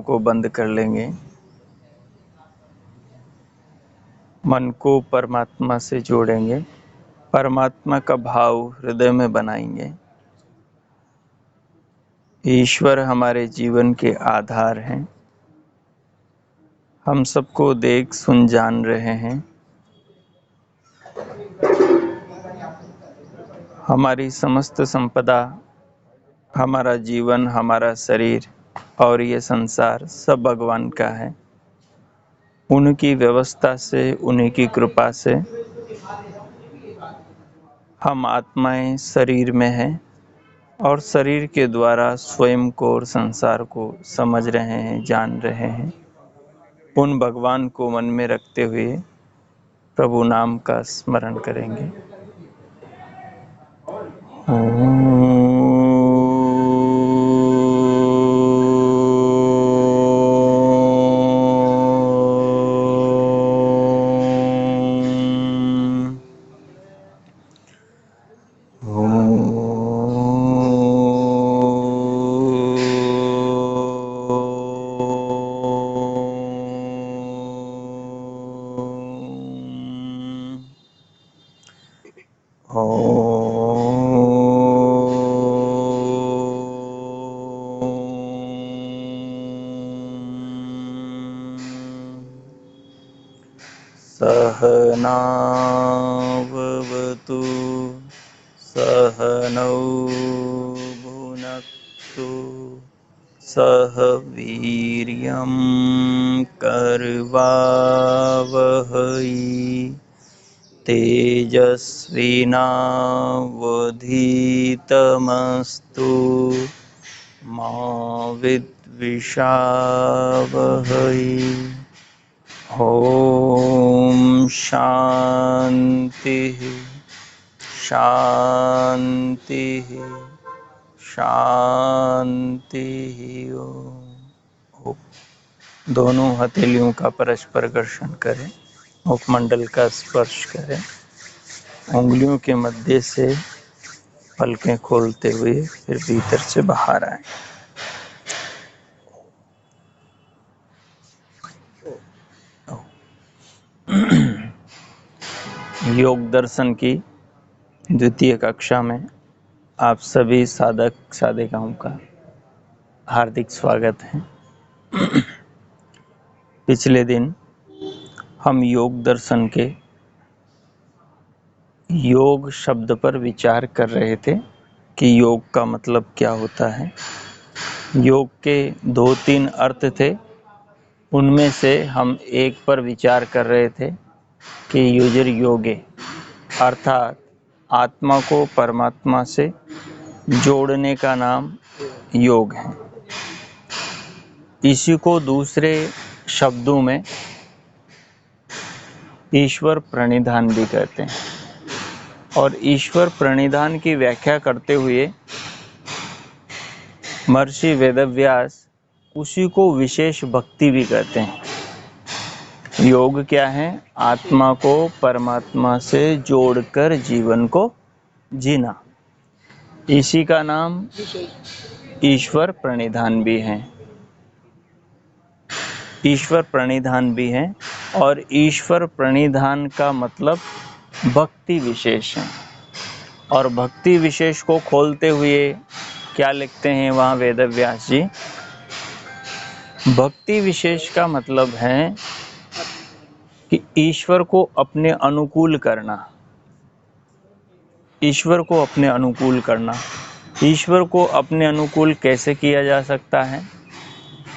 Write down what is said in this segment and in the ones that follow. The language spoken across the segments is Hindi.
को बंद कर लेंगे। मन को परमात्मा से जोड़ेंगे, परमात्मा का भाव हृदय में बनाएंगे। ईश्वर हमारे जीवन के आधार हैं। हम सबको देख सुन जान रहे हैं। हमारी समस्त संपदा, हमारा जीवन, हमारा शरीर और ये संसार सब भगवान का है। उनकी व्यवस्था से, उन्हीं की कृपा से हम आत्माएं शरीर में हैं और शरीर के द्वारा स्वयं को और संसार को समझ रहे हैं, जान रहे हैं। उन भगवान को मन में रखते हुए प्रभु नाम का स्मरण करेंगे। सहनाववतु सहनौ भुनक्तु सह वीर्यं करवावहै तेजस्विनावधीतमस्तु मा विद्विषावहै। ॐ शान्तिः शान्तिः शान्तिः। ओम। दोनों हथेलियों का परस्पर घर्षण करें, मुखमंडल का स्पर्श करें, उंगलियों के मध्य से पलकें खोलते हुए फिर भीतर से बाहर आए। योग दर्शन की द्वितीय कक्षा में आप सभी साधक साधिकाओं का हार्दिक स्वागत है। पिछले दिन हम योग दर्शन के योग शब्द पर विचार कर रहे थे कि योग का मतलब क्या होता है। योग के 2-3 अर्थ थे, उनमें से हम एक पर विचार कर रहे थे कि युजर योगे अर्थात आत्मा को परमात्मा से जोड़ने का नाम योग है। इसी को दूसरे शब्दों में ईश्वर प्रणिधान भी कहते हैं और ईश्वर प्रणिधान की व्याख्या करते हुए महर्षि वेदव्यास उसी को विशेष भक्ति भी कहते हैं। योग क्या है? आत्मा को परमात्मा से जोड़कर जीवन को जीना। इसी का नाम ईश्वर प्रणिधान भी है। ईश्वर प्रणिधान भी है और ईश्वर प्रणिधान का मतलब भक्ति विशेष है। और भक्ति विशेष को खोलते हुए क्या लिखते हैं वहाँ वेदव्यास जी? भक्ति विशेष का मतलब है कि ईश्वर को अपने अनुकूल करना। ईश्वर को अपने अनुकूल करना। ईश्वर को अपने अनुकूल कैसे किया जा सकता है?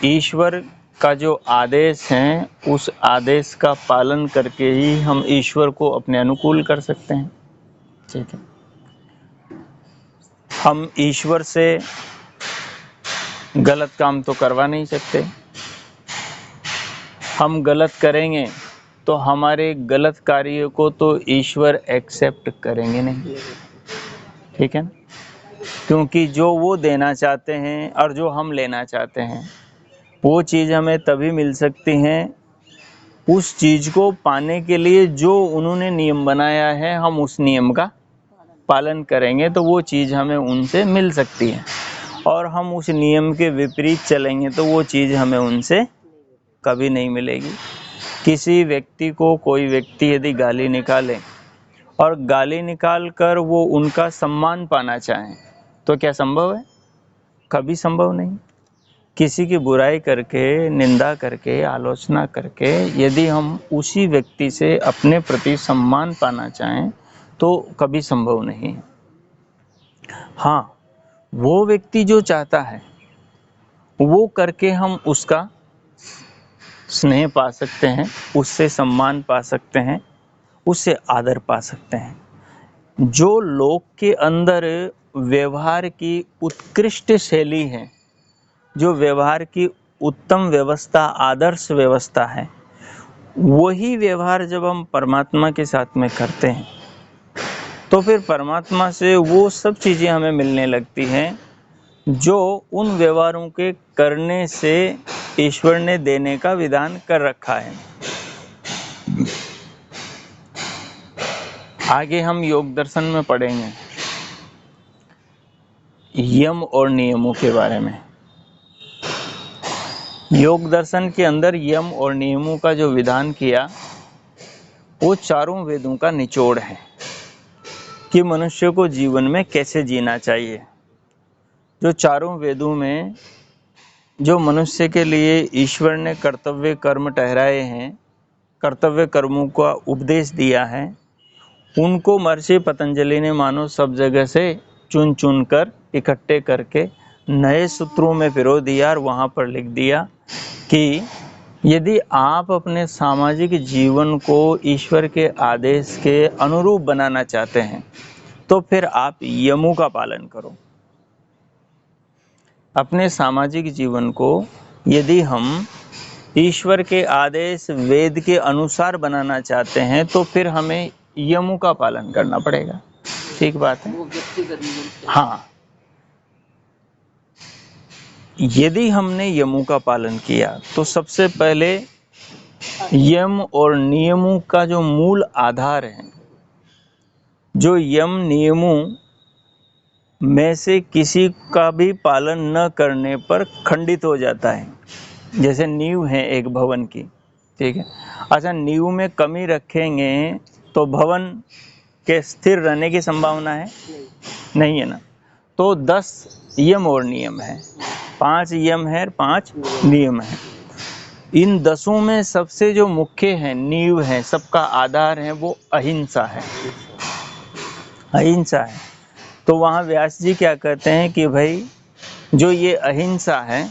ईश्वर का जो आदेश है उस आदेश का पालन करके ही हम ईश्वर को अपने अनुकूल कर सकते हैं। ठीक है। हम ईश्वर से गलत काम तो करवा नहीं सकते। हम गलत करेंगे तो हमारे गलत कार्य को तो ईश्वर एक्सेप्ट करेंगे नहीं। ठीक है ना? क्योंकि जो वो देना चाहते हैं और जो हम लेना चाहते हैं वो चीज़ हमें तभी मिल सकती है। उस चीज़ को पाने के लिए जो उन्होंने नियम बनाया है हम उस नियम का पालन करेंगे तो वो चीज़ हमें उनसे मिल सकती है। और हम उस नियम के विपरीत चलेंगे तो वो चीज़ हमें उनसे कभी नहीं मिलेगी। किसी व्यक्ति को कोई व्यक्ति यदि गाली निकाले और गाली निकाल कर वो उनका सम्मान पाना चाहें तो क्या संभव है? कभी संभव नहीं। किसी की बुराई करके, निंदा करके, आलोचना करके यदि हम उसी व्यक्ति से अपने प्रति सम्मान पाना चाहें तो कभी संभव नहीं है। हाँ, वो व्यक्ति जो चाहता है वो करके हम उसका स्नेह पा सकते हैं, उससे सम्मान पा सकते हैं, उससे आदर पा सकते हैं। जो लोग के अंदर व्यवहार की उत्कृष्ट शैली है, जो व्यवहार की उत्तम व्यवस्था, आदर्श व्यवस्था है, वही व्यवहार जब हम परमात्मा के साथ में करते हैं तो फिर परमात्मा से वो सब चीज़ें हमें मिलने लगती हैं जो उन व्यवहारों के करने से ईश्वर ने देने का विधान कर रखा है। आगे हम योग दर्शन में पढ़ेंगे यम और नियमों के बारे में। योग दर्शन के अंदर यम और नियमों का जो विधान किया वो चारों वेदों का निचोड़ है कि मनुष्य को जीवन में कैसे जीना चाहिए। जो चारों वेदों में जो मनुष्य के लिए ईश्वर ने कर्तव्य कर्म ठहराए हैं, कर्तव्य कर्मों का उपदेश दिया है, उनको महर्षि पतंजलि ने मानो सब जगह से चुन चुन कर इकट्ठे करके नए सूत्रों में पिरो दिया और वहाँ पर लिख दिया कि यदि आप अपने सामाजिक जीवन को ईश्वर के आदेश के अनुरूप बनाना चाहते हैं तो फिर आप यमों का पालन करो। अपने सामाजिक जीवन को यदि हम ईश्वर के आदेश वेद के अनुसार बनाना चाहते हैं तो फिर हमें यमों का पालन करना पड़ेगा। ठीक बात है। हाँ, यदि हमने यमों का पालन किया तो सबसे पहले यम और नियमों का जो मूल आधार है, जो यम नियमों में से किसी का भी पालन न करने पर खंडित हो जाता है। जैसे नींव है एक भवन की, ठीक है। अच्छा, नींव में कमी रखेंगे तो भवन के स्थिर रहने की संभावना है? नहीं है ना। तो 10 यम और नियम है, 5 यम है, 5 नियम है। इन 10 में सबसे जो मुख्य है, नींव है, सबका आधार है, वो अहिंसा है। अहिंसा है। तो वहाँ व्यास जी क्या कहते हैं कि भाई जो ये अहिंसा है,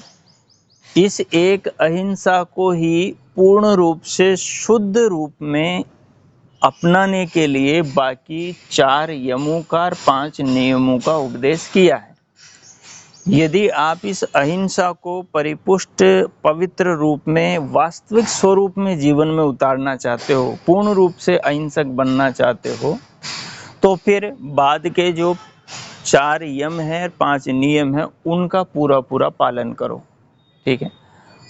इस एक अहिंसा को ही पूर्ण रूप से शुद्ध रूप में अपनाने के लिए बाकी 4 यमों का और 5 नियमों का उपदेश किया है। यदि आप इस अहिंसा को परिपुष्ट पवित्र रूप में वास्तविक स्वरूप में जीवन में उतारना चाहते हो, पूर्ण रूप से अहिंसक बनना चाहते हो, तो फिर बाद के जो 4 यम है, 5 नियम है, उनका पूरा पूरा पालन करो। ठीक है।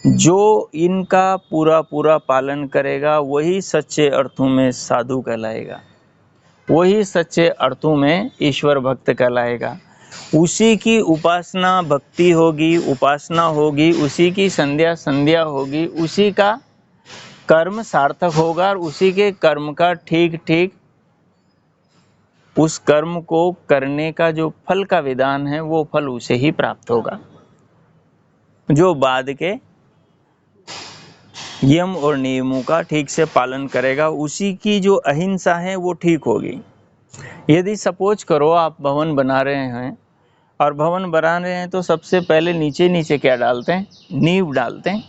जो इनका पूरा पूरा पालन करेगा वही सच्चे अर्थों में साधु कहलाएगा, वही सच्चे अर्थों में ईश्वर भक्त कहलाएगा। उसी की उपासना भक्ति होगी, उपासना होगी, उसी की संध्या होगी, उसी का कर्म सार्थक होगा और उसी के कर्म का ठीक ठीक उस कर्म को करने का जो फल का विधान है वो फल उसे ही प्राप्त होगा। जो बाद के यम और नियमों का ठीक से पालन करेगा, उसी की जो अहिंसा है वो ठीक होगी। यदि सपोज करो आप भवन बना रहे हैं और भवन बना रहे हैं तो सबसे पहले नीचे नीचे क्या डालते हैं? नींव डालते हैं।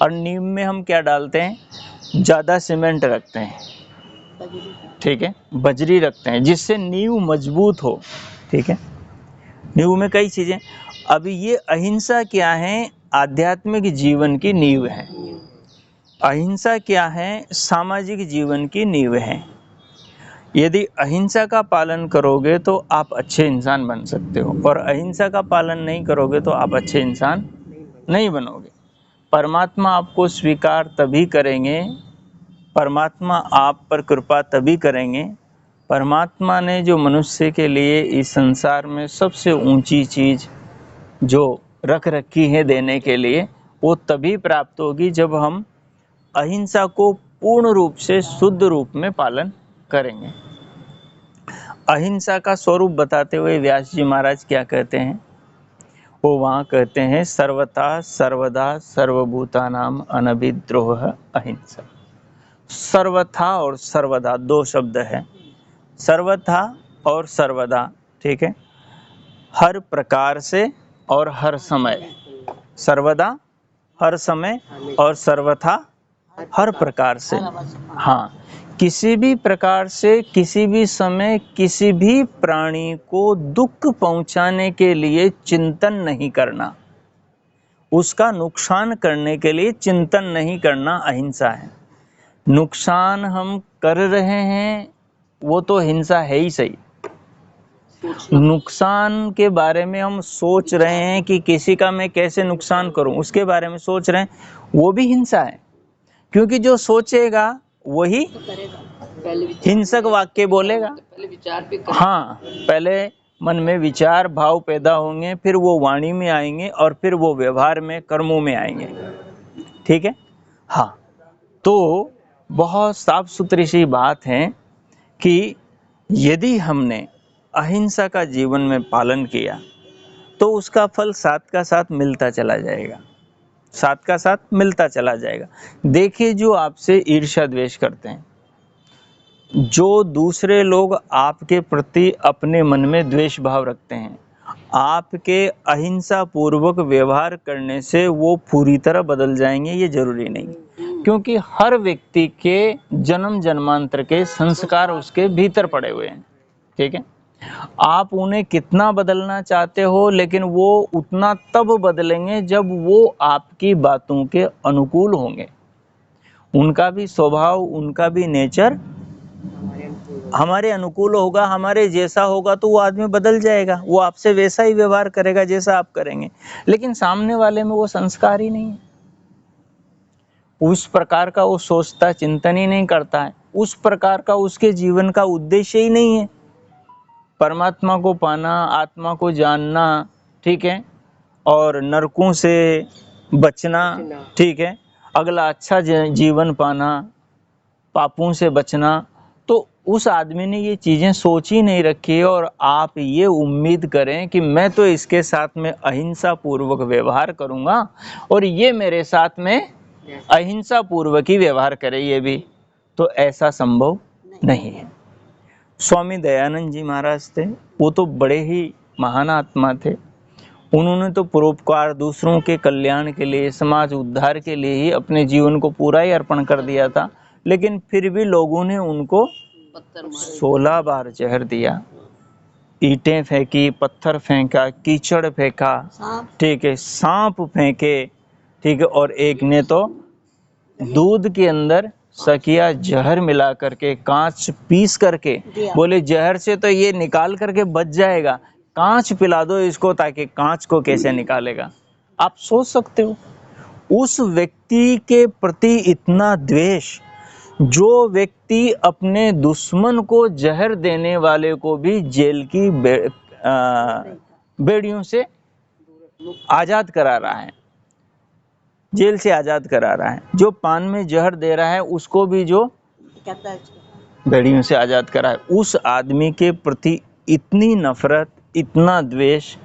और नींव में हम क्या डालते हैं? ज़्यादा सीमेंट रखते हैं, ठीक है, बजरी रखते हैं, जिससे नींव मजबूत हो। ठीक है। नींव में कई चीज़ें। अभी ये अहिंसा क्या है? आध्यात्मिक जीवन की नींव है। अहिंसा क्या है? सामाजिक जीवन की नींव है। यदि अहिंसा का पालन करोगे तो आप अच्छे इंसान बन सकते हो, और अहिंसा का पालन नहीं करोगे तो आप अच्छे इंसान नहीं बनोगे। परमात्मा आपको स्वीकार तभी करेंगे, परमात्मा आप पर कृपा तभी करेंगे। परमात्मा ने जो मनुष्य के लिए इस संसार में सबसे ऊंची चीज़ जो रख रखी है देने के लिए, वो तभी प्राप्त होगी जब हम अहिंसा को पूर्ण रूप से शुद्ध रूप में पालन करेंगे। अहिंसा का स्वरूप बताते हुए व्यास जी महाराज क्या कहते हैं? वो वहाँ कहते हैं, सर्वथा सर्वदा सर्वभूतानाम अनभिद्रोह अहिंसा। सर्वथा और सर्वदा दो शब्द है, सर्वथा और सर्वदा, ठीक है, हर प्रकार से और हर समय। सर्वदा हर समय और सर्वथा हर प्रकार से। हाँ, किसी भी प्रकार से, किसी भी समय, किसी भी प्राणी को दुख पहुंचाने के लिए चिंतन नहीं करना, उसका नुकसान करने के लिए चिंतन नहीं करना अहिंसा है। नुकसान हम कर रहे हैं वो तो हिंसा है ही सही। नुकसान के बारे में हम सोच रहे हैं कि किसी का मैं कैसे नुकसान करूं, उसके बारे में सोच रहे हैं, वो भी हिंसा है। क्योंकि जो सोचेगा वही हिंसक वाक्य बोलेगा। हाँ, पहले मन में विचार भाव पैदा होंगे, फिर वो वाणी में आएंगे और फिर वो व्यवहार में, कर्मों में आएंगे। ठीक है। हाँ, तो बहुत साफ सुथरी सी बात है कि यदि हमने अहिंसा का जीवन में पालन किया तो उसका फल साथ का साथ मिलता चला जाएगा, साथ का साथ मिलता चला जाएगा। देखिए, जो आपसे ईर्ष्या द्वेष करते हैं, जो दूसरे लोग आपके प्रति अपने मन में द्वेष भाव रखते हैं, आपके अहिंसा पूर्वक व्यवहार करने से वो पूरी तरह बदल जाएंगे, ये जरूरी नहीं। क्योंकि हर व्यक्ति के जन्म जन्मांतर के संस्कार उसके भीतर पड़े हुए हैं। ठीक है, आप उन्हें कितना बदलना चाहते हो, लेकिन वो उतना तब बदलेंगे जब वो आपकी बातों के अनुकूल होंगे। उनका भी स्वभाव, उनका भी नेचर हमारे अनुकूल होगा, हमारे जैसा होगा, तो वो आदमी बदल जाएगा, वो आपसे वैसा ही व्यवहार करेगा जैसा आप करेंगे। लेकिन सामने वाले में वो संस्कार ही नहीं है, उस प्रकार का वो सोचता चिंतन ही नहीं करता है, उस प्रकार का उसके जीवन का उद्देश्य ही नहीं है, परमात्मा को पाना, आत्मा को जानना, ठीक है, और नरकों से बचना, ठीक है, अगला अच्छा जीवन पाना, पापों से बचना। तो उस आदमी ने ये चीजें सोच ही नहीं रखी है, और आप ये उम्मीद करें कि मैं तो इसके साथ में अहिंसा पूर्वक व्यवहार करूंगा और ये मेरे साथ में अहिंसा पूर्वक ही व्यवहार करे, ये भी तो ऐसा संभव नहीं है। स्वामी दयानंद जी महाराज थे, वो तो बड़े ही महान आत्मा थे। उन्होंने तो परोपकार, दूसरों के कल्याण के लिए, समाज उद्धार के लिए ही अपने जीवन को पूरा ही अर्पण कर दिया था। लेकिन फिर भी लोगों ने उनको 16 बार जहर दिया, ईंटें फेंकी, पत्थर फेंका, कीचड़ फेंका, ठीक है, सांप फेंके, ठीक है, और एक ने तो दूध के अंदर सकिया जहर मिला करके, कांच पीस करके, बोले जहर से तो ये निकाल करके बच जाएगा, कांच पिला दो इसको ताकि कांच को कैसे निकालेगा। आप सोच सकते हो उस व्यक्ति के प्रति इतना द्वेष, जो व्यक्ति अपने दुश्मन को जहर देने वाले को भी जेल की बेड़ियों से आजाद करा रहा है, जेल से आजाद करा रहा है, जो पान में जहर दे रहा है उसको भी जो बेड़ियों से आजाद करा है, उस आदमी के प्रति इतनी नफरत, इतना द्वेष।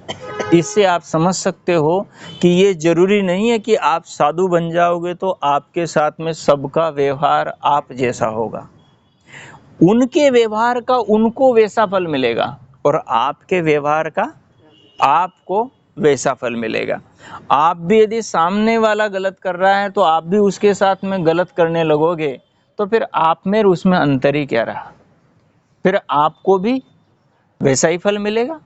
इससे आप समझ सकते हो कि ये जरूरी नहीं है कि आप साधु बन जाओगे तो आपके साथ में सबका व्यवहार आप जैसा होगा। उनके व्यवहार का उनको वैसा फल मिलेगा और आपके व्यवहार का आपको वैसा फल मिलेगा। आप भी यदि सामने वाला गलत कर रहा है तो आप भी उसके साथ में गलत करने लगोगे, तो फिर आप में उसमें अंतर ही क्या रहा, फिर आपको भी वैसा ही फल मिलेगा।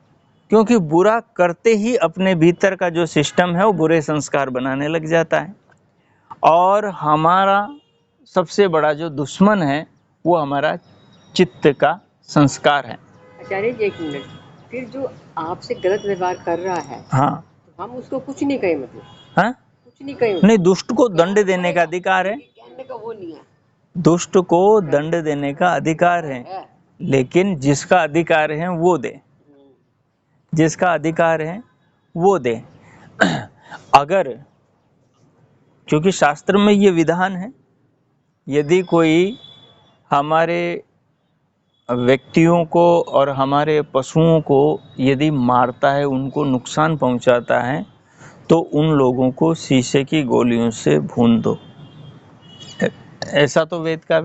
क्योंकि बुरा करते ही अपने भीतर का जो सिस्टम है वो बुरे संस्कार बनाने लग जाता है, और हमारा सबसे बड़ा जो दुश्मन है वो हमारा चित्त का संस्कार है। आचार्य जी, एक मिनट, फिर जो आपसे गलत व्यवहार कर रहा है, हाँ, तो हम उसको कुछ नहीं कहें, मतलब हाँ, कुछ नहीं कहें, नहीं, दुष्ट को दंड देने का अधिकार है, कहने का वो नहीं है, दुष्ट को दंड देने का अधिकार है, लेकिन जिसका अधिकार है वो दे, जिसका अधिकार है वो दे। अगर, क्योंकि शास्त्र में ये विधान है, यदि कोई हमारे व्यक्तियों को और हमारे पशुओं को यदि मारता है, उनको नुकसान पहुंचाता है, तो उन लोगों को शीशे की गोलियों से भून दो। ऐसा तो वेद का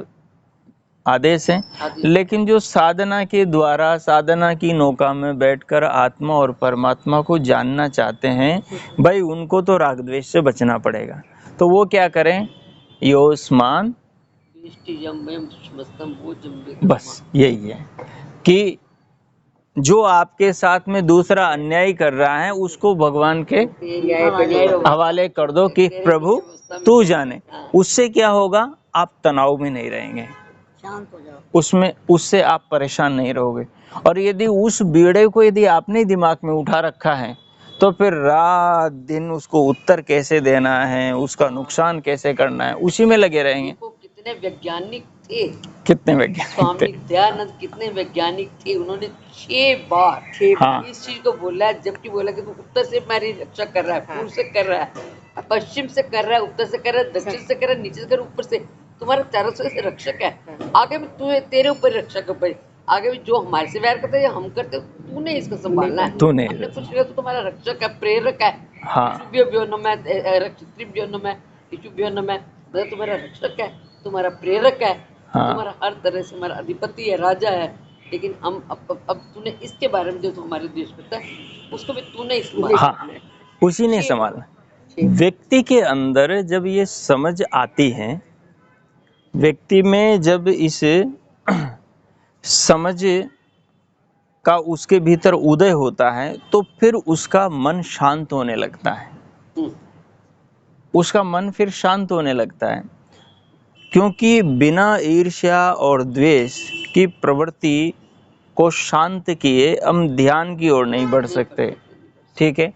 आदेश है। लेकिन जो साधना के द्वारा, साधना की नौका में बैठकर आत्मा और परमात्मा को जानना चाहते हैं, भाई उनको तो राग द्वेष से बचना पड़ेगा। तो वो क्या करें? योस्मान, बस यही है कि जो आपके साथ में दूसरा अन्याय कर रहा है, उसको भगवान के हवाले कर दो कि प्रभु तू जाने। उससे क्या होगा? आप तनाव में नहीं रहेंगे, शांत हो जाओ, उसमें उससे आप परेशान नहीं रहोगे। और यदि उस बीड़े को यदि आपने दिमाग में उठा रखा है, तो फिर रात दिन उसको उत्तर कैसे देना है, उसका नुकसान कैसे करना है, उसी में लगे रहेंगे। कितने वैज्ञानिक थे, कितने वैज्ञानिक स्वामी थे। दयानंद कितने वैज्ञानिक थे, उन्होंने 6 बार हाँ। इस चीज को बोला है, जबकि बोला कि तू उत्तर से मेरी रक्षा कर रहा है, पूर्व से कर रहा है, पश्चिम से कर रहा है, उत्तर से कर रहा है, दक्षिण से कर रहा है, नीचे से कर रहा है, ऊपर से, तुम्हारा चारों से रक्षक है। आगे भी तू तेरे ऊपर रक्षक है, आगे भी जो हमारे से वैर करते हैं हम करते, तूने इसको संभालना है। तूने हमने कुछ किया तो तुम्हारा रक्षक है, प्रेरक है। हाँ। तुम्हारा रक्षक है, तुम्हारा प्रेरक है, हाँ। तुम्हारा हर तरह से हमारा अधिपति है, राजा है। लेकिन हम अब तूने इसके बारे में जो हमारे देश करता है, उसको भी तूने ही संभालना। हाँ, उसी ने संभालना। व्यक्ति के अंदर जब ये समझ आती है, व्यक्ति में जब इस समझ का उसके भीतर उदय होता है, तो फिर उसका मन शांत होने लगता है। उसका मन फिर शांत होने लगता है, क्योंकि बिना ईर्ष्या और द्वेष की प्रवृत्ति को शांत किए हम ध्यान की ओर नहीं बढ़ सकते। ठीक है।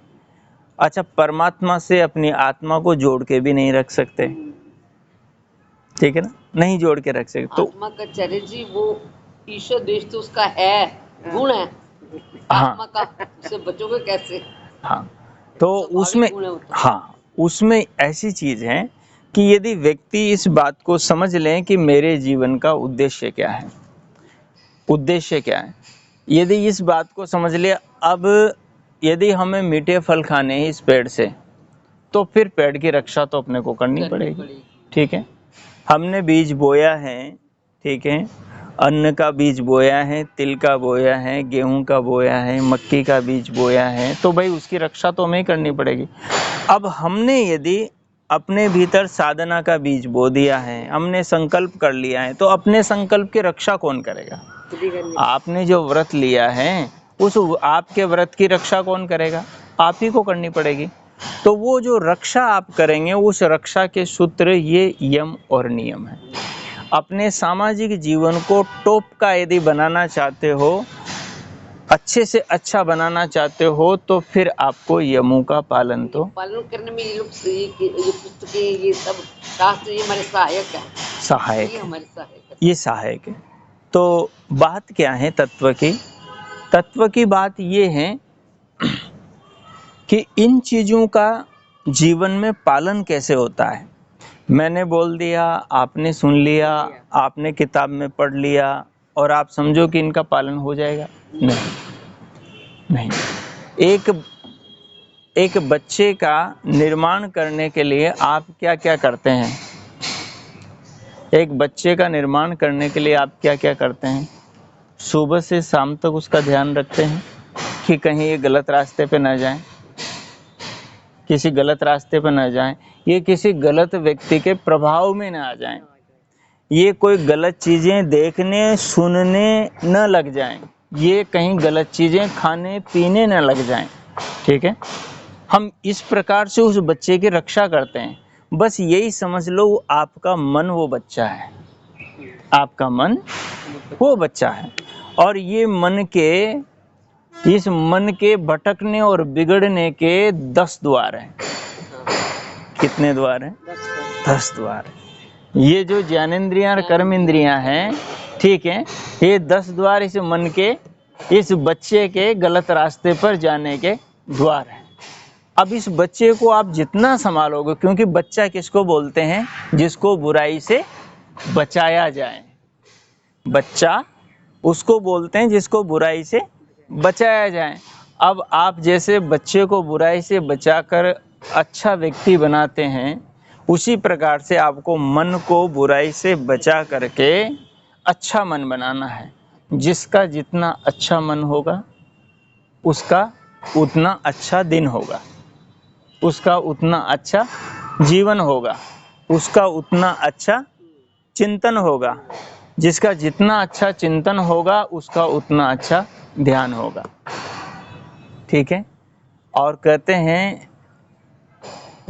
अच्छा, परमात्मा से अपनी आत्मा को जोड़ के भी नहीं रख सकते। ठीक है ना, नहीं जोड़ के रख सकते। तो आत्मा का चर्य जी, वो ईश्वर देश तो उसका है, गुण है आत्मा का, उससे बचोगे कैसे? हाँ, तो उसमें, हाँ, उसमें ऐसी चीज है कि यदि व्यक्ति इस बात को समझ लें कि मेरे जीवन का उद्देश्य क्या है, उद्देश्य क्या है, यदि इस बात को समझ लिया, अब यदि हमें मीठे फल खाने हैं इस पेड़ से, तो फिर पेड़ की रक्षा तो अपने को करनी पड़ेगी। ठीक है। हमने बीज बोया है, ठीक है, अन्न का बीज बोया है, तिल का बोया है, गेहूं का बोया है, मक्की का बीज बोया है, तो भाई उसकी रक्षा तो हमें करनी पड़ेगी। अब हमने यदि अपने भीतर साधना का बीज बो दिया है, हमने संकल्प कर लिया है, तो अपने संकल्प की रक्षा कौन करेगा? आपने जो व्रत लिया है, उस आपके व्रत की रक्षा कौन करेगा? आप ही को करनी पड़ेगी। तो वो जो रक्षा आप करेंगे, उस रक्षा के सूत्र ये यम और नियम है। अपने सामाजिक जीवन को टॉप का यदि बनाना चाहते हो, अच्छे से अच्छा बनाना चाहते हो, तो फिर आपको यमों का पालन तो पालन करने में ये लोग, ये पुस्तकें, ये सब शास्त्र, ये हमारे सहायक है। सहायक ये है, हमारे सहायक है। ये सहायक है। तो बात क्या है तत्व की? तत्व की बात ये है कि इन चीज़ों का जीवन में पालन कैसे होता है। मैंने बोल दिया, आपने सुन लिया, आपने किताब में पढ़ लिया, और आप समझो कि इनका पालन हो जाएगा? नहीं। एक बच्चे का निर्माण करने के लिए आप क्या क्या करते हैं? एक बच्चे का निर्माण करने के लिए आप क्या क्या करते हैं? सुबह से शाम तक उसका ध्यान रखते हैं कि कहीं ये गलत रास्ते पे ना जाए, किसी गलत रास्ते पर न जाएं, ये किसी गलत व्यक्ति के प्रभाव में न आ जाएं, ये कोई गलत चीज़ें देखने सुनने न लग जाएं, ये कहीं गलत चीज़ें खाने पीने न लग जाएं। ठीक है। हम इस प्रकार से उस बच्चे की रक्षा करते हैं। बस यही समझ लो, आपका मन वो बच्चा है, आपका मन वो बच्चा है। और ये इस मन के भटकने और बिगड़ने के 10 द्वार हैं। कितने द्वार हैं? 10 द्वार। ये जो ज्ञानेंद्रियां और कर्म इंद्रियां हैं, ठीक है, ये 10 द्वार इस मन के, इस बच्चे के गलत रास्ते पर जाने के द्वार हैं। अब इस बच्चे को आप जितना संभालोगे, क्योंकि बच्चा किसको बोलते हैं? जिसको बुराई से बचाया जाए। बच्चा उसको बोलते हैं जिसको बुराई से बचाया जाए। अब आप जैसे बच्चे को बुराई से बचाकर अच्छा व्यक्ति बनाते हैं, उसी प्रकार से आपको मन को बुराई से बचा करके अच्छा मन बनाना है। जिसका जितना अच्छा मन होगा, उसका उतना अच्छा दिन होगा, उसका उतना अच्छा जीवन होगा, उसका उतना अच्छा चिंतन होगा। जिसका जितना अच्छा चिंतन होगा, उसका उतना अच्छा ध्यान होगा। ठीक है। और कहते हैं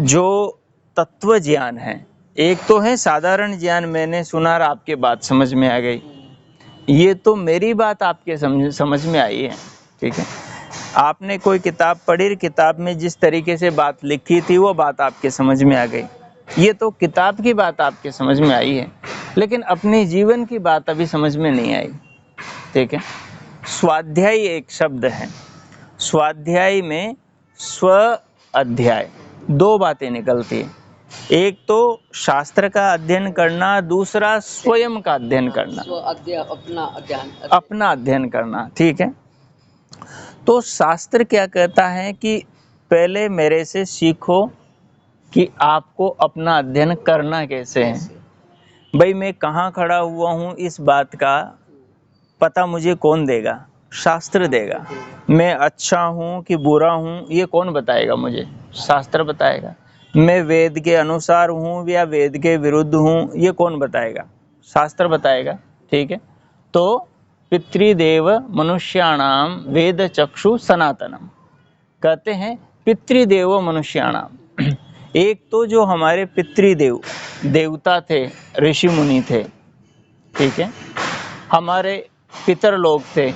जो तत्व ज्ञान है, एक तो है साधारण ज्ञान, मैंने सुना और आपके बात समझ में आ गई, ये तो मेरी बात आपके समझ में आई है। ठीक है। आपने कोई किताब पढ़ी, किताब में जिस तरीके से बात लिखी थी वो बात आपके समझ में आ गई, ये तो किताब की बात आपके समझ में आई है, लेकिन अपने जीवन की बात अभी समझ में नहीं आई। ठीक है। स्वाध्याय एक शब्द है, स्वाध्याय में स्व अध्याय, दो बातें निकलती है। एक तो शास्त्र का अध्ययन करना, दूसरा स्वयं का अध्ययन करना, अपना अध्ययन करना। ठीक है। तो शास्त्र क्या कहता है कि पहले मेरे से सीखो कि आपको अपना अध्ययन करना कैसे है। भाई मैं कहाँ खड़ा हुआ हूँ, इस बात का पता मुझे कौन देगा? शास्त्र देगा। मैं अच्छा हूँ कि बुरा हूँ, ये कौन बताएगा मुझे? शास्त्र बताएगा। मैं वेद के अनुसार हूँ या वेद के विरुद्ध हूँ, ये कौन बताएगा? शास्त्र बताएगा। ठीक है। तो पितृदेव मनुष्याणाम वेद चक्षु सनातनम, कहते हैं पितृदेव मनुष्याणाम। एक तो जो हमारे पितृदेव देवता थे, ऋषि मुनि थे। ठीक है। हमारे पितर लोग थे,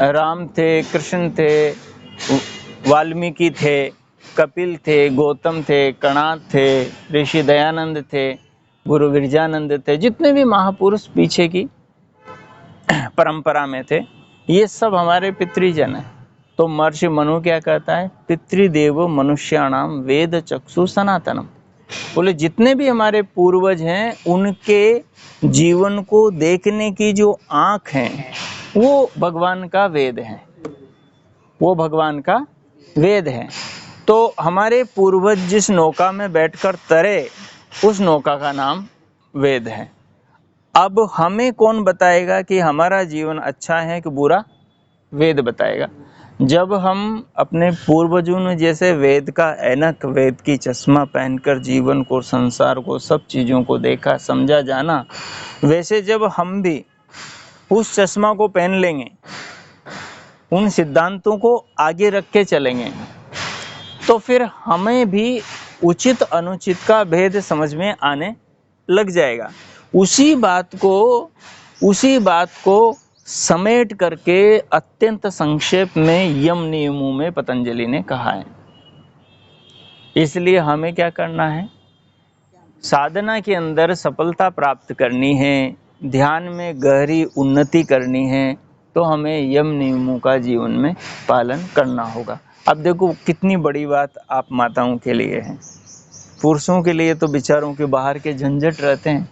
राम थे, कृष्ण थे, वाल्मीकि थे, कपिल थे, गौतम थे, कणाद थे, ऋषि दयानंद थे, गुरु विरजानंद थे, जितने भी महापुरुष पीछे की परंपरा में थे, ये सब हमारे पितृजन हैं। तो महर्षि मनु क्या कहता है? पितृदेव मनुष्याणाम वेद चक्षु सनातनम। बोले जितने भी हमारे पूर्वज हैं, उनके जीवन को देखने की जो आँख है, वो भगवान का वेद है, वो भगवान का वेद है। तो हमारे पूर्वज जिस नौका में बैठकर तरे, उस नौका का नाम वेद है। अब हमें कौन बताएगा कि हमारा जीवन अच्छा है कि बुरा? वेद बताएगा। जब हम अपने पूर्वजों ने जैसे वेद का ऐनक, वेद की चश्मा पहनकर जीवन को, संसार को, सब चीज़ों को देखा, समझा, जाना, वैसे जब हम भी उस चश्मा को पहन लेंगे, उन सिद्धांतों को आगे रख के चलेंगे, तो फिर हमें भी उचित अनुचित का भेद समझ में आने लग जाएगा। उसी बात को समेट करके अत्यंत संक्षेप में यम नियमों में पतंजलि ने कहा है। इसलिए हमें क्या करना है? साधना के अंदर सफलता प्राप्त करनी है, ध्यान में गहरी उन्नति करनी है, तो हमें यम नियमों का जीवन में पालन करना होगा। अब देखो कितनी बड़ी बात आप माताओं के लिए है। पुरुषों के लिए तो बेचारों के बाहर के झंझट रहते हैं,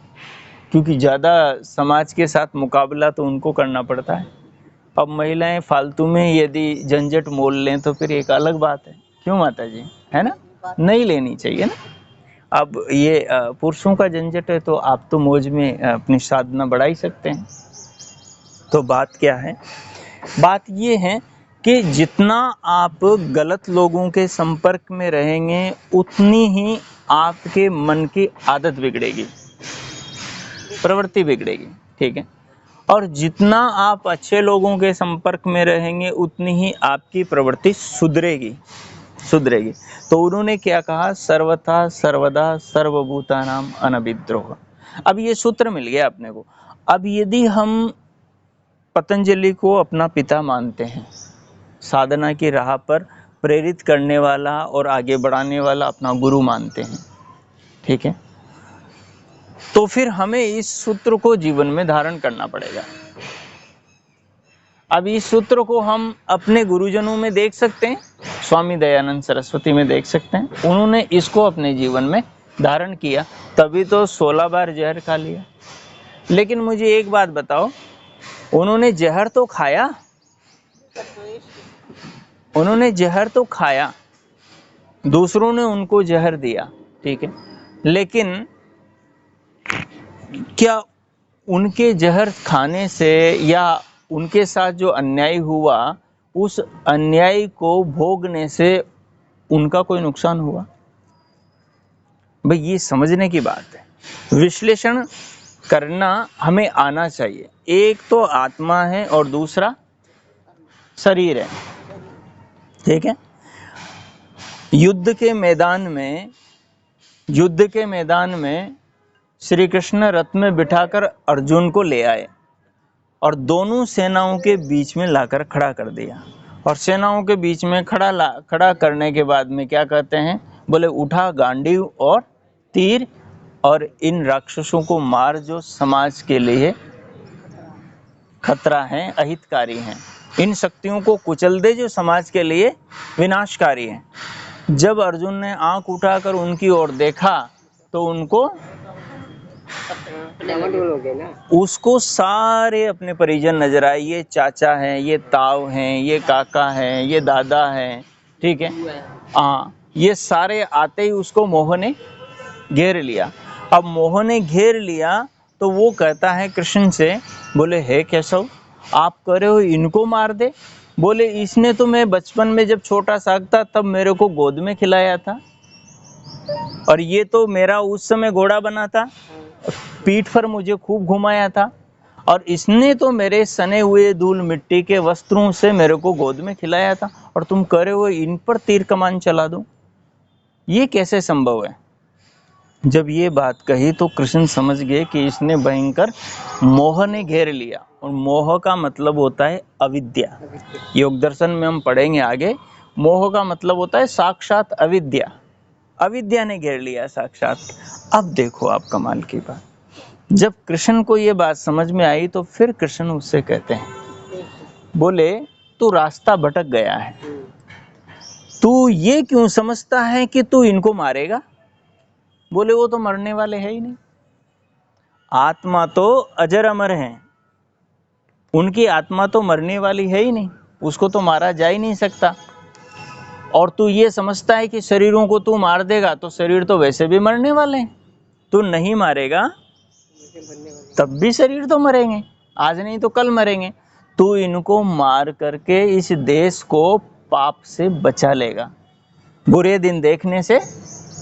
क्योंकि ज़्यादा समाज के साथ मुकाबला तो उनको करना पड़ता है। अब महिलाएं फालतू में यदि झंझट मोल लें तो फिर एक अलग बात है। क्यों माता जी? है ना? नहीं लेनी चाहिए ना। अब ये पुरुषों का झंझट है, तो आप तो मौज में अपनी साधना बढ़ा ही सकते हैं। तो बात क्या है? बात ये है कि जितना आप गलत लोगों के संपर्क में रहेंगे, उतनी ही आपके मन की आदत बिगड़ेगी, प्रवृत्ति बिगड़ेगी। ठीक है। और जितना आप अच्छे लोगों के संपर्क में रहेंगे, उतनी ही आपकी प्रवृत्ति सुधरेगी। तो उन्होंने क्या कहा? सर्वथा सर्वदा सर्वभूतानाम अनभिद्रोह। अब ये सूत्र मिल गया अपने को। अब यदि हम पतंजलि को अपना पिता मानते हैं, साधना की राह पर प्रेरित करने वाला और आगे बढ़ाने वाला अपना गुरु मानते हैं, ठीक है, तो फिर हमें इस सूत्र को जीवन में धारण करना पड़ेगा। अब इस सूत्र को हम अपने गुरुजनों में देख सकते हैं, स्वामी दयानंद सरस्वती में देख सकते हैं, उन्होंने इसको अपने जीवन में धारण किया, तभी तो 16 बार जहर खा लिया। लेकिन मुझे एक बात बताओ, उन्होंने जहर तो खाया, उन्होंने जहर तो खाया, दूसरों ने उनको जहर दिया, ठीक है, लेकिन क्या उनके जहर खाने से या उनके साथ जो अन्याय हुआ उस अन्याय को भोगने से उनका कोई नुकसान हुआ? भाई ये समझने की बात है, विश्लेषण करना हमें आना चाहिए। एक तो आत्मा है और दूसरा शरीर है, ठीक है। युद्ध के मैदान में श्री कृष्ण रथ में बिठाकर अर्जुन को ले आए और दोनों सेनाओं के बीच में लाकर खड़ा कर दिया, और सेनाओं के बीच में खड़ा करने के बाद में क्या कहते हैं, बोले उठा गांडीव और तीर और इन राक्षसों को मार जो समाज के लिए खतरा है, अहितकारी हैं, इन शक्तियों को कुचल दे जो समाज के लिए विनाशकारी हैं। जब अर्जुन ने आंख उठाकर उनकी ओर देखा तो उनको उसको सारे अपने परिजन नजर आए, ये चाचा हैं, ये ताऊ हैं, ये काका हैं, ये दादा हैं, ठीक है। हाँ, ये सारे आते ही उसको मोह ने घेर लिया। अब मोह ने घेर लिया तो वो कहता है कृष्ण से, बोले हे केशव, आप कह रहे हो इनको मार दे? बोले इसने तो मैं बचपन में जब छोटा सा था तब मेरे को गोद में खिलाया था, और ये तो मेरा उस समय घोड़ा बना था, पीठ पर मुझे खूब घुमाया था, और इसने तो मेरे सने हुए धूल मिट्टी के वस्त्रों से मेरे को गोद में खिलाया था, और तुम कह रहे हो इन पर तीर कमान चला दूं? ये कैसे संभव है? जब ये बात कही तो कृष्ण समझ गए कि इसने भयंकर मोह ने घेर लिया, और मोह का मतलब होता है अविद्या। योग दर्शन में हम पढ़ेंगे आगे, मोह का मतलब होता है साक्षात अविद्या। अविद्या ने घेर लिया साक्षात। अब देखो आप कमाल की बात, जब कृष्ण को ये बात समझ में आई तो फिर कृष्ण उससे कहते हैं, बोले तू रास्ता भटक गया है, तू ये क्यों समझता है कि तू इनको मारेगा? बोले वो तो मरने वाले है ही नहीं, आत्मा तो अजर अमर है, उनकी आत्मा तो मरने वाली है ही नहीं, उसको तो मारा जा ही नहीं सकता। और तू ये समझता है कि शरीरों को तू मार देगा तो शरीर तो वैसे भी मरने वाले हैं, तू नहीं मारेगा तब भी शरीर तो मरेंगे, आज नहीं तो कल मरेंगे। तू इनको मार करके इस देश को पाप से बचा लेगा, बुरे दिन देखने से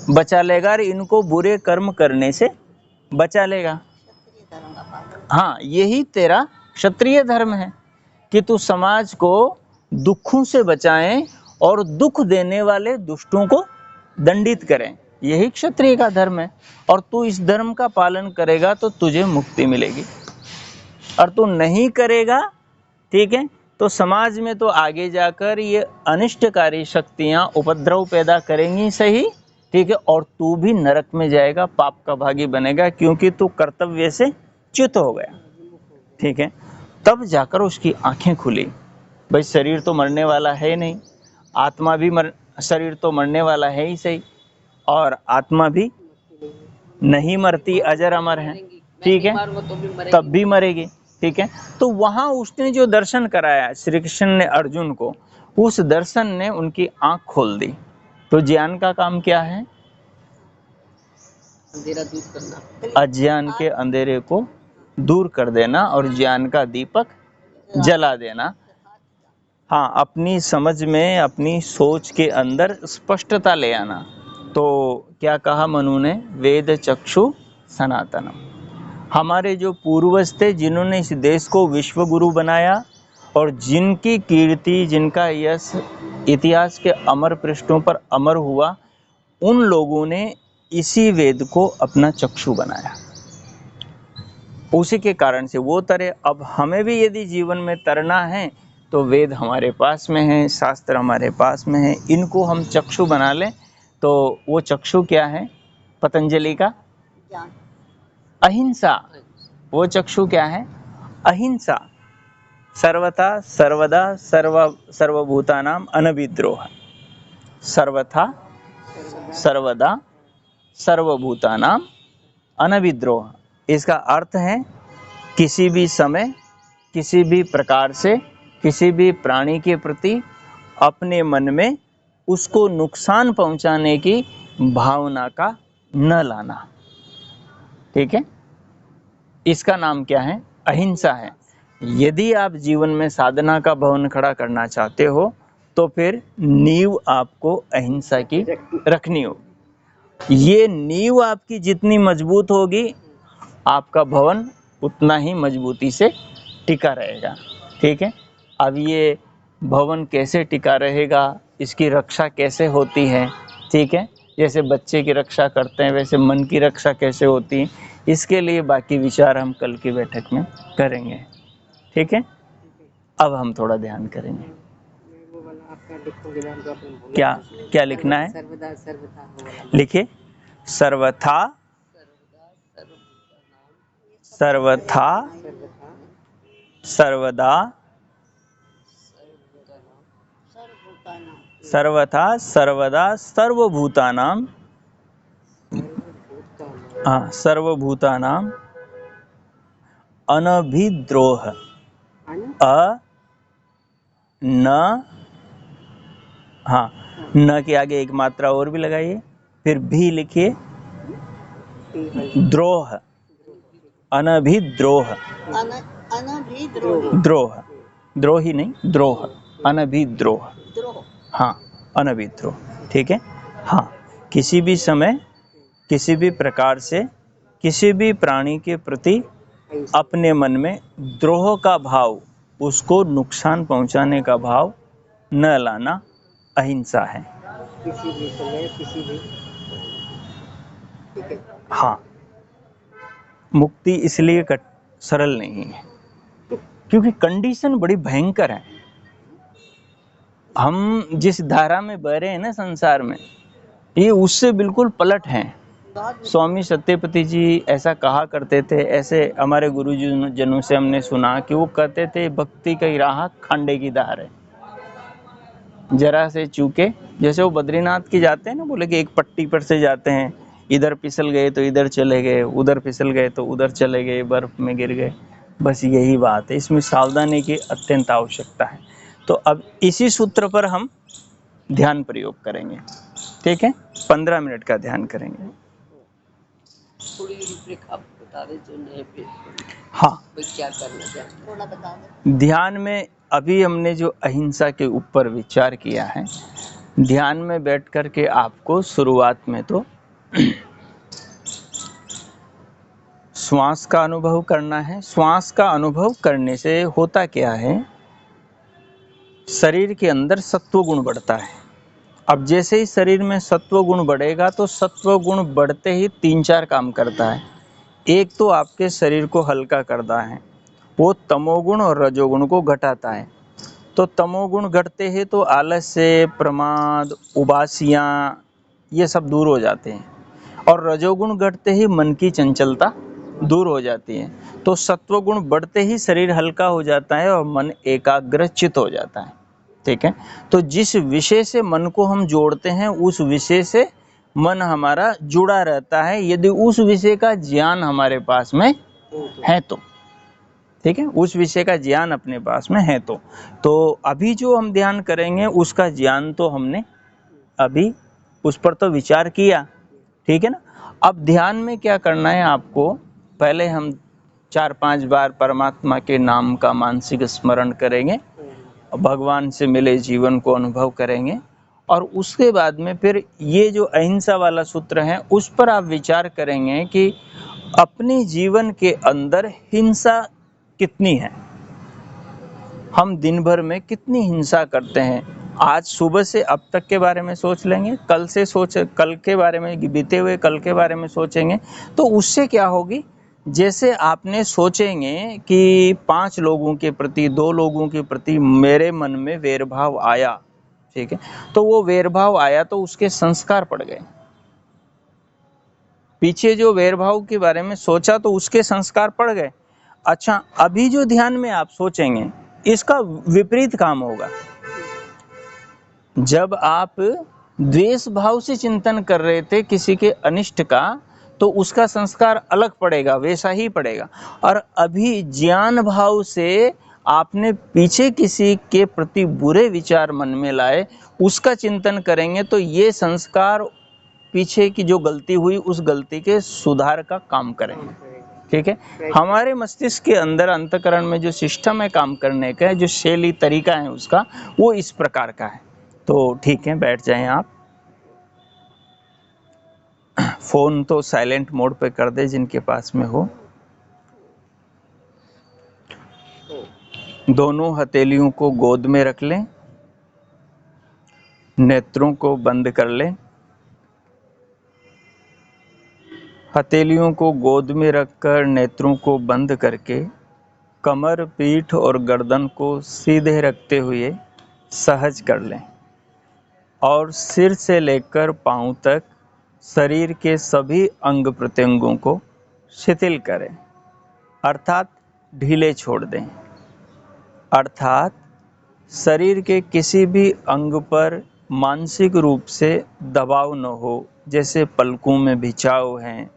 बचा लेगा, और इनको बुरे कर्म करने से बचा लेगा। हाँ, यही तेरा क्षत्रिय धर्म है कि तू समाज को दुखों से बचाएं और दुख देने वाले दुष्टों को दंडित करें, यही क्षत्रिय का धर्म है। और तू इस धर्म का पालन करेगा तो तुझे मुक्ति मिलेगी, और तू नहीं करेगा, ठीक है, तो समाज में तो आगे जाकर ये अनिष्टकारी शक्तियां उपद्रव पैदा करेंगी, सही, ठीक है, और तू भी नरक में जाएगा, पाप का भागी बनेगा, क्योंकि तू कर्तव्य से च्युत हो गया, ठीक है। तब जाकर उसकी आंखें खुली, भाई शरीर तो मरने वाला है नहीं, आत्मा भी शरीर तो मरने वाला है ही सही, और आत्मा भी नहीं मरती, अजर अमर है, ठीक है, तब भी मरेगी, ठीक है। तो वहां उसने जो दर्शन कराया श्री कृष्ण ने अर्जुन को, उस दर्शन ने उनकी आंख खोल दी। तो ज्ञान का काम क्या है? अंधेरा दूर करना, अज्ञान के अंधेरे को दूर कर देना और ज्ञान का दीपक जला देना। हाँ, अपनी समझ में, अपनी सोच के अंदर स्पष्टता ले आना। तो क्या कहा मनु ने? वेद चक्षु सनातनम। हमारे जो पूर्वज थे जिन्होंने इस देश को विश्व गुरु बनाया और जिनकी कीर्ति, जिनका यश इतिहास के अमर पृष्ठों पर अमर हुआ, उन लोगों ने इसी वेद को अपना चक्षु बनाया, उसी के कारण से वो तरे। अब हमें भी यदि जीवन में तरना है तो वेद हमारे पास में है, शास्त्र हमारे पास में है, इनको हम चक्षु बना लें। तो वो चक्षु क्या है? पतंजलि का अहिंसा। वो चक्षु क्या है? अहिंसा। सर्वथा सर्वदा सर्वभूतानां अनविद्रोह। सर्वथा सर्वदा सर्वभूतानां अनभिद्रोह। इसका अर्थ है किसी भी समय, किसी भी प्रकार से, किसी भी प्राणी के प्रति अपने मन में उसको नुकसान पहुंचाने की भावना का न लाना। ठीक है, इसका नाम क्या है? अहिंसा है। यदि आप जीवन में साधना का भवन खड़ा करना चाहते हो तो फिर नींव आपको अहिंसा की रखनी होगी। ये नींव आपकी जितनी मजबूत होगी, आपका भवन उतना ही मजबूती से टिका रहेगा। ठीक है, अब ये भवन कैसे टिका रहेगा, इसकी रक्षा कैसे होती है, ठीक है, जैसे बच्चे की रक्षा करते हैं वैसे मन की रक्षा कैसे होती है, इसके लिए बाकी विचार हम कल की बैठक में करेंगे। ठीक है, अब हम थोड़ा ध्यान करेंगे। क्या क्या लिखना है? लिखिए, सर्वथा सर्वथा सर्वदा सर्वथा सर्वदा सर्वभूतानां सर्वभूतानां अनभिद्रोह। न के आगे एक मात्रा और भी लगाइए, फिर भी लिखिए, द्रोह, अनभिद्रोह, द्रोह, द्रोही नहीं, द्रोह, अनभिद्रोह, हाँ, अनभिद्रोह। ठीक है, हाँ, किसी भी समय, किसी भी प्रकार से, किसी भी प्राणी के प्रति अपने मन में द्रोह का भाव, उसको नुकसान पहुंचाने का भाव न लाना अहिंसा है। किसी भी समय, किसी भी, हाँ, मुक्ति इसलिए सरल नहीं है क्योंकि कंडीशन बड़ी भयंकर है। हम जिस धारा में बह रहे हैं ना संसार में, ये उससे बिल्कुल पलट हैं। स्वामी सत्यपति जी ऐसा कहा करते थे, ऐसे हमारे गुरुजी जनों से हमने सुना कि वो कहते थे भक्ति की राह खांडे की धार है, जरा से चूके, जैसे वो बद्रीनाथ की जाते हैं ना, बोले कि एक पट्टी पर से जाते हैं, इधर फिसल गए तो इधर चले गए, उधर फिसल गए तो उधर चले गए, बर्फ में गिर गए, बस यही बात है। इसमें सावधानी की अत्यंत आवश्यकता है। तो अब इसी सूत्र पर हम ध्यान प्रयोग करेंगे। ठीक है, 15 मिनट का ध्यान करेंगे। थोड़ी रूपरेखा बता दे जो नए पे, हाँ, क्या करना है थोड़ा बता दे। ध्यान में अभी हमने जो अहिंसा के ऊपर विचार किया है, ध्यान में बैठ कर के आपको शुरुआत में तो श्वास का अनुभव करना है। श्वास का अनुभव करने से होता क्या है, शरीर के अंदर सत्व गुण बढ़ता है। अब जैसे ही शरीर में सत्व गुण बढ़ेगा तो सत्व गुण बढ़ते ही 3-4 काम करता है। एक तो आपके शरीर को हल्का करता है, वो तमोगुण और रजोगुण को घटाता है। तो तमोगुण घटते हैं तो आलस्य, प्रमाद, उबासियाँ, ये सब दूर हो जाते हैं, और रजोगुण घटते ही मन की चंचलता दूर हो जाती है। तो सत्वगुण बढ़ते ही शरीर हल्का हो जाता है और मन एकाग्रचित हो जाता है। ठीक है, तो जिस विषय से मन को हम जोड़ते हैं उस विषय से मन हमारा जुड़ा रहता है, यदि उस विषय का ज्ञान हमारे पास में है तो। ठीक है, उस विषय का ज्ञान अपने पास में है तो अभी जो हम ध्यान करेंगे उसका ज्ञान तो हमने अभी उस पर तो विचार किया। ठीक है ना, अब ध्यान में क्या करना है आपको, पहले हम 4-5 बार परमात्मा के नाम का मानसिक स्मरण करेंगे, भगवान से मिले जीवन को अनुभव करेंगे, और उसके बाद में फिर ये जो अहिंसा वाला सूत्र है उस पर आप विचार करेंगे कि अपने जीवन के अंदर हिंसा कितनी है, हम दिन भर में कितनी हिंसा करते हैं। आज सुबह से अब तक के बारे में सोच लेंगे, कल के बारे में, बीते हुए कल के बारे में सोचेंगे, तो उससे क्या होगी, जैसे आपने सोचेंगे कि 5 लोगों के प्रति, 2 लोगों के प्रति मेरे मन में वैरभाव आया, ठीक है, तो वो वैरभाव आया तो उसके संस्कार पड़ गए। पीछे जो वैरभाव के बारे में सोचा तो उसके संस्कार पड़ गए। अच्छा, अभी जो ध्यान में आप सोचेंगे इसका विपरीत काम होगा। जब आप द्वेष भाव से चिंतन कर रहे थे किसी के अनिष्ट का, तो उसका संस्कार अलग पड़ेगा, वैसा ही पड़ेगा। और अभी ज्ञान भाव से आपने पीछे किसी के प्रति बुरे विचार मन में लाए, उसका चिंतन करेंगे तो ये संस्कार पीछे की जो गलती हुई उस गलती के सुधार का काम करेंगे। ठीक है, हमारे मस्तिष्क के अंदर अंतःकरण में जो सिस्टम है काम करने का, जो शैली तरीका है उसका, वो इस प्रकार का है। तो ठीक है, बैठ जाएं आप। फोन तो साइलेंट मोड पे कर दे जिनके पास में हो। दोनों हथेलियों को गोद में रख लें, नेत्रों को बंद कर लें। हथेलियों को गोद में रखकर नेत्रों को बंद करके कमर, पीठ और गर्दन को सीधे रखते हुए सहज कर लें और सिर से लेकर पांव तक शरीर के सभी अंग प्रत्यंगों को शिथिल करें, अर्थात ढीले छोड़ दें। अर्थात शरीर के किसी भी अंग पर मानसिक रूप से दबाव न हो, जैसे पलकों में बिछाव हैं,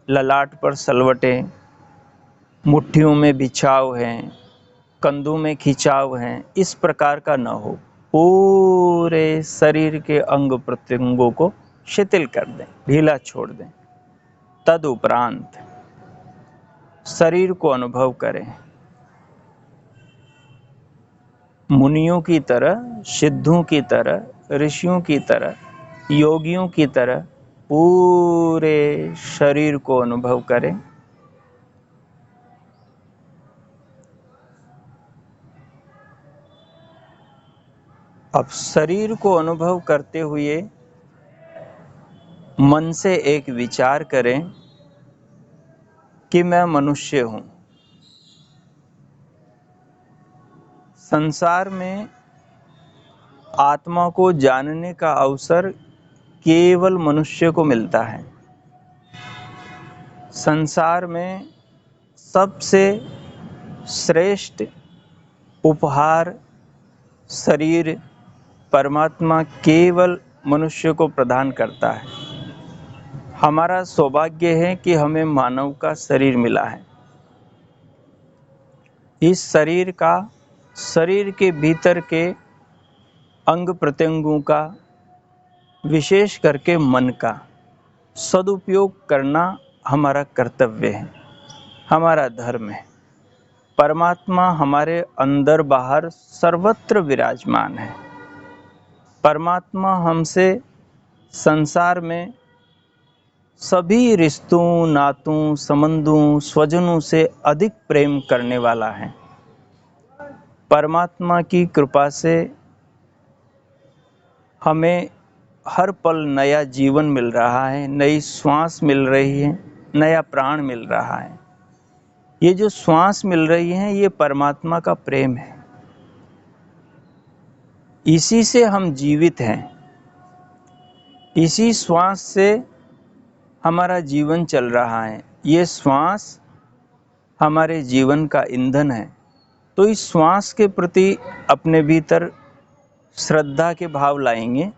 ललाट पर सलवटें, मुट्ठियों में बिछाव हैं, कंधों में खिंचाव हैं, इस प्रकार का न हो। पूरे शरीर के अंग प्रत्यंगों को शिथिल कर दें, ढीला छोड़ दें। तदुपरांत शरीर को अनुभव करें। मुनियों की तरह, सिद्धों की तरह, ऋषियों की तरह, योगियों की तरह पूरे शरीर को अनुभव करें। अब शरीर को अनुभव करते हुए मन से एक विचार करें कि मैं मनुष्य हूँ। संसार में आत्मा को जानने का अवसर केवल मनुष्य को मिलता है। संसार में सबसे श्रेष्ठ उपहार शरीर परमात्मा केवल मनुष्य को प्रदान करता है। हमारा सौभाग्य है कि हमें मानव का शरीर मिला है। इस शरीर का, शरीर के भीतर के अंग प्रत्यंगों का, विशेष करके मन का सदुपयोग करना हमारा कर्तव्य है, हमारा धर्म है। परमात्मा हमारे अंदर बाहर सर्वत्र विराजमान है। परमात्मा हमसे संसार में सभी रिश्तों, नातों, संबंधों, स्वजनों से अधिक प्रेम करने वाला है। परमात्मा की कृपा से हमें हर पल नया जीवन मिल रहा है, नई श्वास मिल रही है, नया प्राण मिल रहा है। ये जो श्वास मिल रही है, ये परमात्मा का प्रेम है। इसी से हम जीवित हैं। इसी श्वास से हमारा जीवन चल रहा है। ये श्वास हमारे जीवन का ईंधन है। तो इस श्वास के प्रति अपने भीतर श्रद्धा के भाव लाएंगे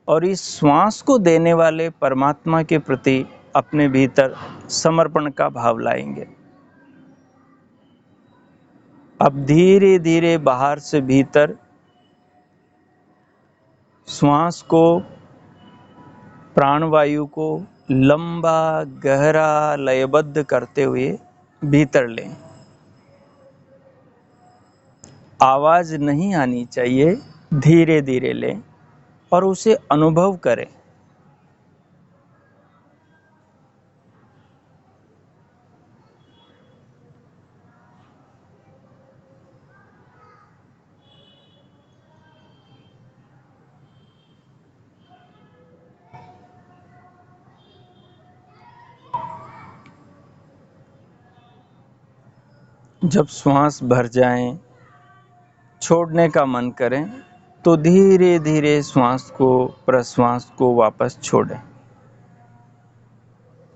और इस श्वास को देने वाले परमात्मा के प्रति अपने भीतर समर्पण का भाव लाएंगे। अब धीरे धीरे बाहर से भीतर श्वास को, प्राणवायु को लंबा गहरा लयबद्ध करते हुए भीतर लें। आवाज नहीं आनी चाहिए, धीरे धीरे लें और उसे अनुभव करें। जब श्वास भर जाएं, छोड़ने का मन करें तो धीरे धीरे श्वास को, प्रश्वास को वापस छोड़ें।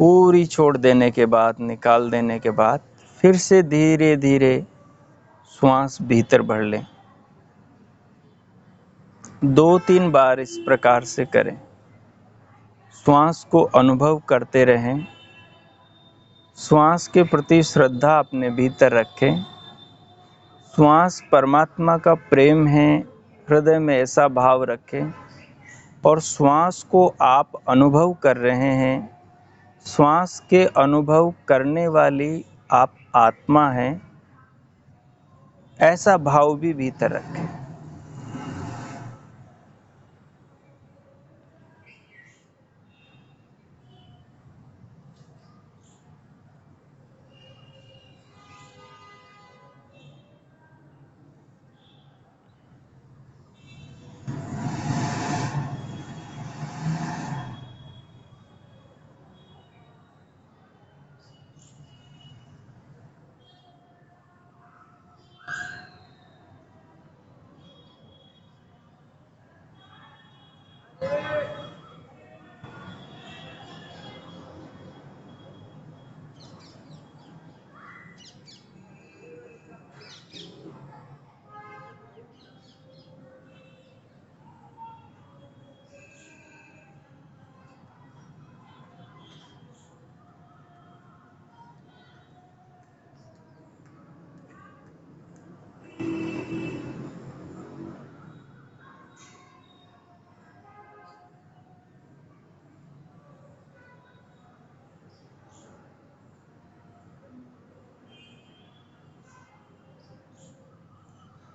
पूरी छोड़ देने के बाद, निकाल देने के बाद फिर से धीरे धीरे श्वास भीतर भर लें। 2-3 बार इस प्रकार से करें। श्वास को अनुभव करते रहें। श्वास के प्रति श्रद्धा अपने भीतर रखें। श्वास परमात्मा का प्रेम है, हृदय में ऐसा भाव रखें और श्वास को आप अनुभव कर रहे हैं। श्वास के अनुभव करने वाली आप आत्मा हैं, ऐसा भाव भी भीतर रखें।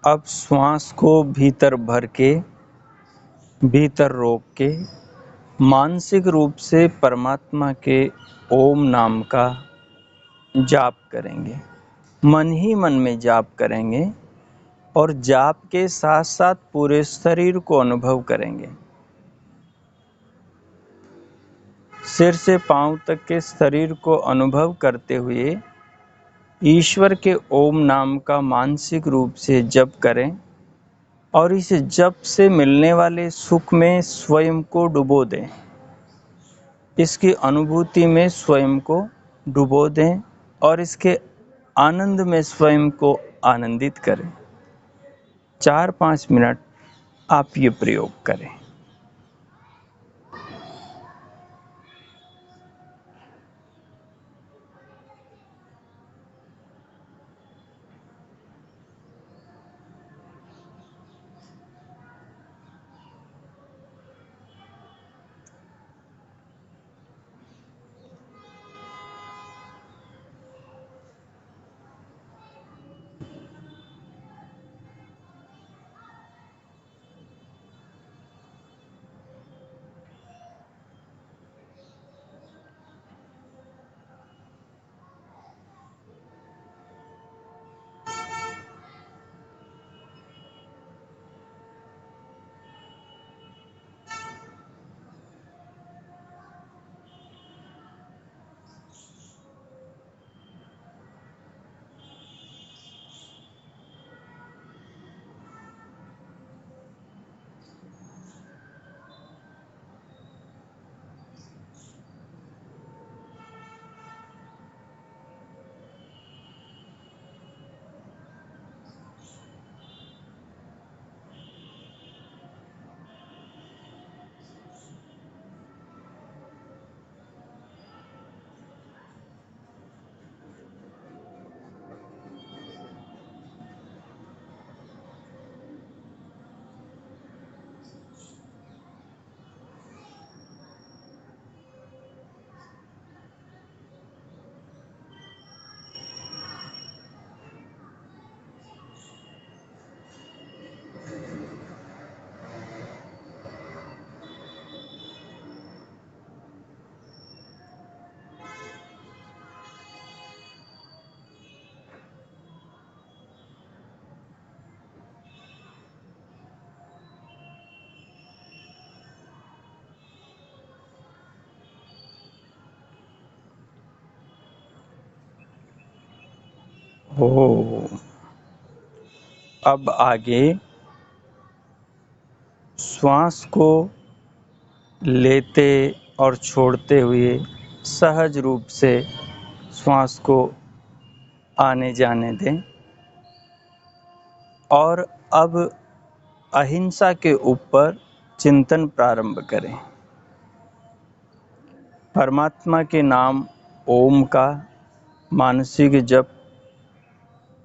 अब श्वास को भीतर भर के, भीतर रोक के मानसिक रूप से परमात्मा के ओम नाम का जाप करेंगे। मन ही मन में जाप करेंगे और जाप के साथ साथ पूरे शरीर को अनुभव करेंगे। सिर से पांव तक के शरीर को अनुभव करते हुए ईश्वर के ओम नाम का मानसिक रूप से जप करें और इस जप से मिलने वाले सुख में स्वयं को डुबो दें। इसकी अनुभूति में स्वयं को डुबो दें और इसके आनंद में स्वयं को आनंदित करें। 4-5 मिनट आप ये प्रयोग करें। हो अब आगे श्वास को लेते और छोड़ते हुए सहज रूप से श्वास को आने जाने दें और अब अहिंसा के ऊपर चिंतन प्रारंभ करें। परमात्मा के नाम ओम का मानसिक जप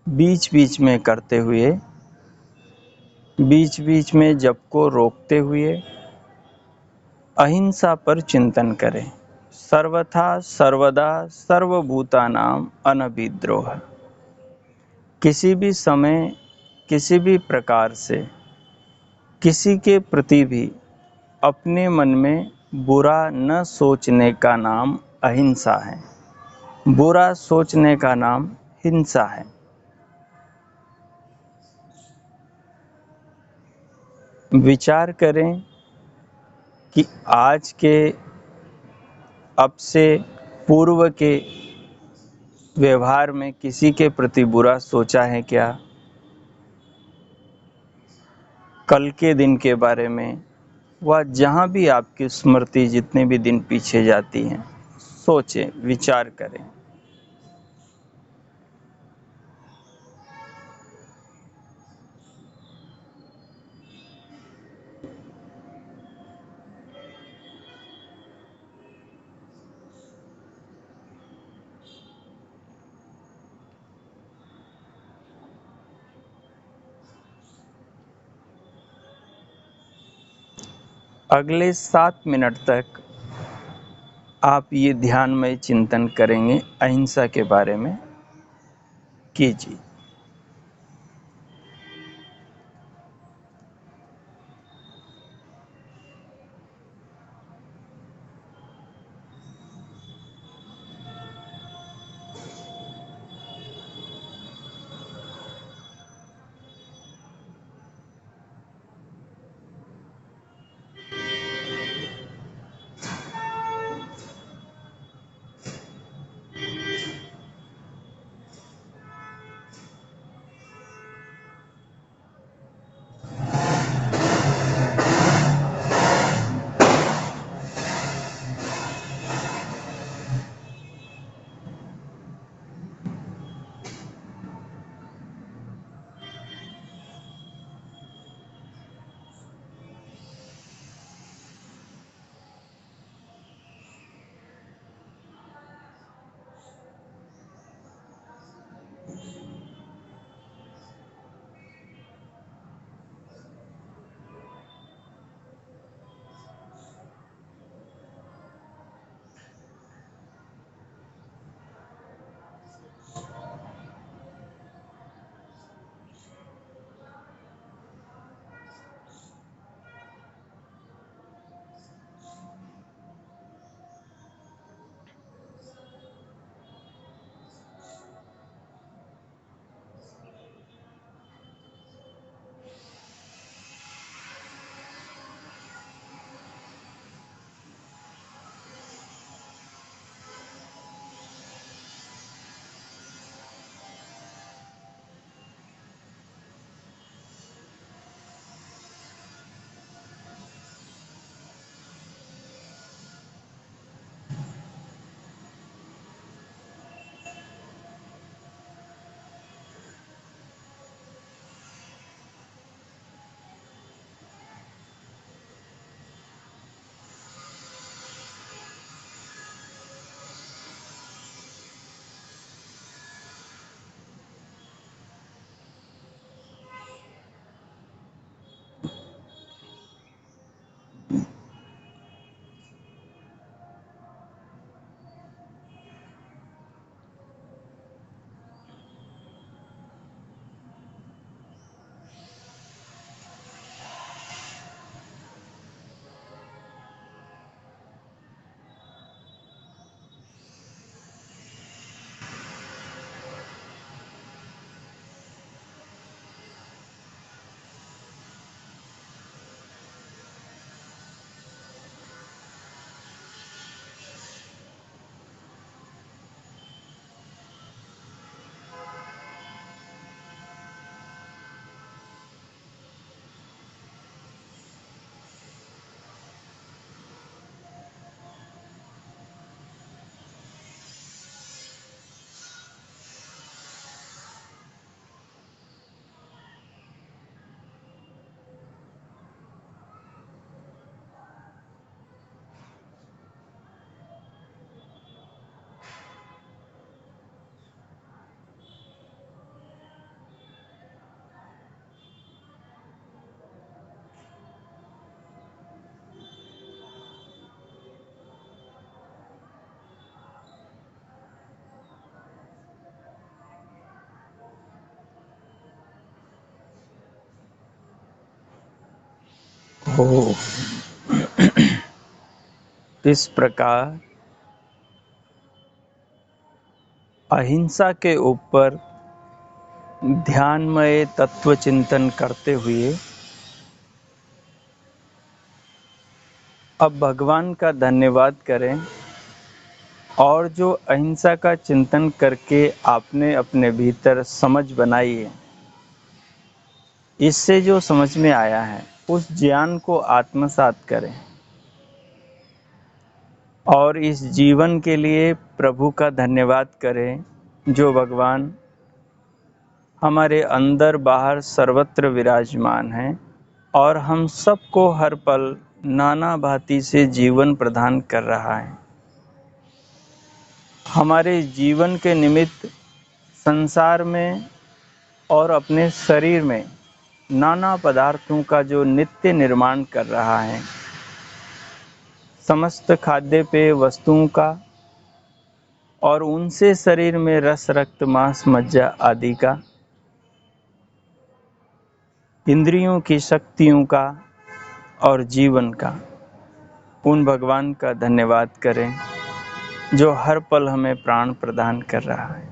बीच बीच में करते हुए, बीच बीच में जप को रोकते हुए अहिंसा पर चिंतन करें। सर्वथा सर्वदा सर्वभूतानां अनभिद्रोह। किसी भी समय, किसी भी प्रकार से, किसी के प्रति भी अपने मन में बुरा न सोचने का नाम अहिंसा है। बुरा सोचने का नाम हिंसा है। विचार करें कि आज के, अब से पूर्व के व्यवहार में किसी के प्रति बुरा सोचा है क्या? कल के दिन के बारे में, वह जहाँ भी आपकी स्मृति जितने भी दिन पीछे जाती हैं, सोचें, विचार करें। अगले 7 मिनट तक आप ये ध्यानमय चिंतन करेंगे, अहिंसा के बारे में कीजिए। हो। इस प्रकार अहिंसा के ऊपर ध्यानमय तत्व चिंतन करते हुए अब भगवान का धन्यवाद करें और जो अहिंसा का चिंतन करके आपने अपने भीतर समझ बनाई है, इससे जो समझ में आया है उस ज्ञान को आत्मसात करें और इस जीवन के लिए प्रभु का धन्यवाद करें जो भगवान हमारे अंदर बाहर सर्वत्र विराजमान हैं और हम सबको हर पल नाना भांति से जीवन प्रदान कर रहा है। हमारे जीवन के निमित्त संसार में और अपने शरीर में नाना पदार्थों का जो नित्य निर्माण कर रहा है, समस्त खाद्य पेय वस्तुओं का और उनसे शरीर में रस रक्त मांस मज्जा आदि का, इंद्रियों की शक्तियों का और जीवन का, उन भगवान का धन्यवाद करें जो हर पल हमें प्राण प्रदान कर रहा है।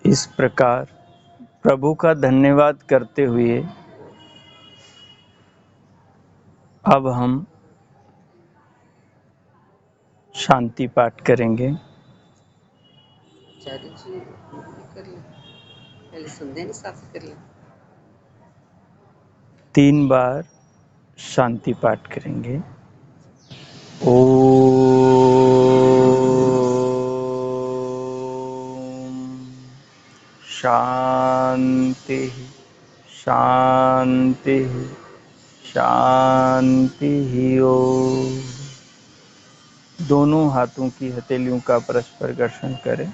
इस प्रकार प्रभु का धन्यवाद करते हुए अब हम शांति पाठ करेंगे। आचार्य जी कर ले, पहले संध्या ने साथ कर ले। 3 बार शांति पाठ करेंगे। ओम शांति शांति शांति ओम। दोनों हाथों की हथेलियों का परस्पर घर्षण करें।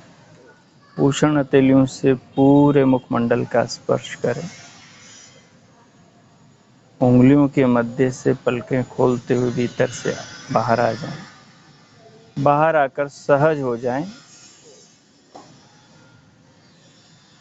उष्ण हथेलियों से पूरे मुखमंडल का स्पर्श करें। उंगलियों के मध्य से पलकें खोलते हुए भीतर से बाहर आ जाएं। बाहर आकर सहज हो जाएं।